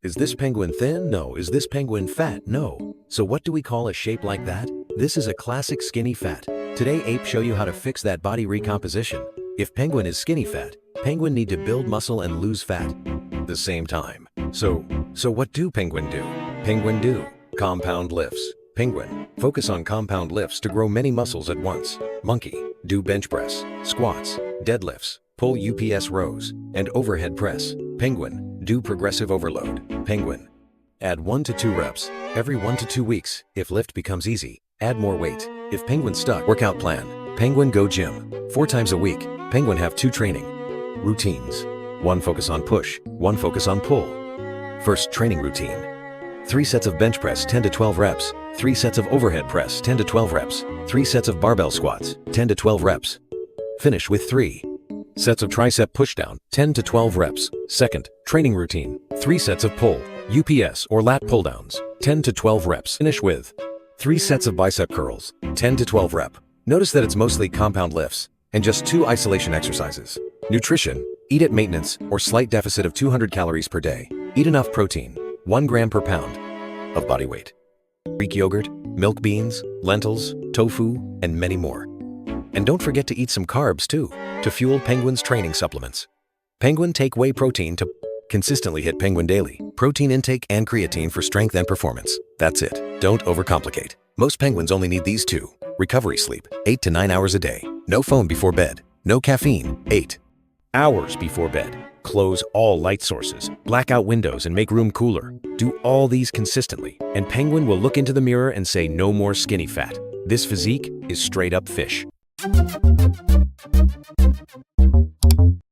Is this penguin thin? No. Is this penguin fat? No. So what do we call a shape like that? This is a classic skinny fat. Today Ape show you how to fix that body recomposition. If penguin is skinny fat, penguin need to build muscle and lose fat the same time. So what do penguin do? Penguin do compound lifts. Penguin focus on compound lifts to grow many muscles at once. Monkey do bench press, squats, deadlifts, pull UPS rows, and overhead press. Penguin do progressive overload. Penguin add 1 to 2 reps every 1 to 2 weeks. If lift becomes easy, add more weight. If penguin stuck, workout plan. Penguin go gym 4 times a week. Penguin have 2 training routines. 1 focus on push, 1 focus on pull. First training routine: 3 sets of bench press 10 to 12 reps, 3 sets of overhead press 10 to 12 reps, 3 sets of barbell squats 10 to 12 reps. Finish with 3 sets of tricep pushdown 10 to 12 reps. Second training routine: 3 sets of pull, UPS or lat pulldowns 10 to 12 reps. Finish with 3 sets of bicep curls 10 to 12 rep. Notice that it's mostly compound lifts and just 2 isolation exercises. Nutrition: eat at maintenance or slight deficit of 200 calories per day. Eat enough protein, 1 gram per pound of body weight. Greek yogurt, milk beans, lentils, tofu, and many more. And don't forget to eat some carbs too, to fuel penguin's training supplements. Penguin take whey protein to consistently hit penguin daily. Protein intake and creatine for strength and performance. That's it. Don't overcomplicate. Most penguins only need these 2. Recovery sleep, 8 to 9 hours a day. No phone before bed. No caffeine, 8 hours before bed. Close all light sources, black out windows, and make room cooler. Do all these consistently, and penguin will look into the mirror and say no more skinny fat. This physique is straight up fish.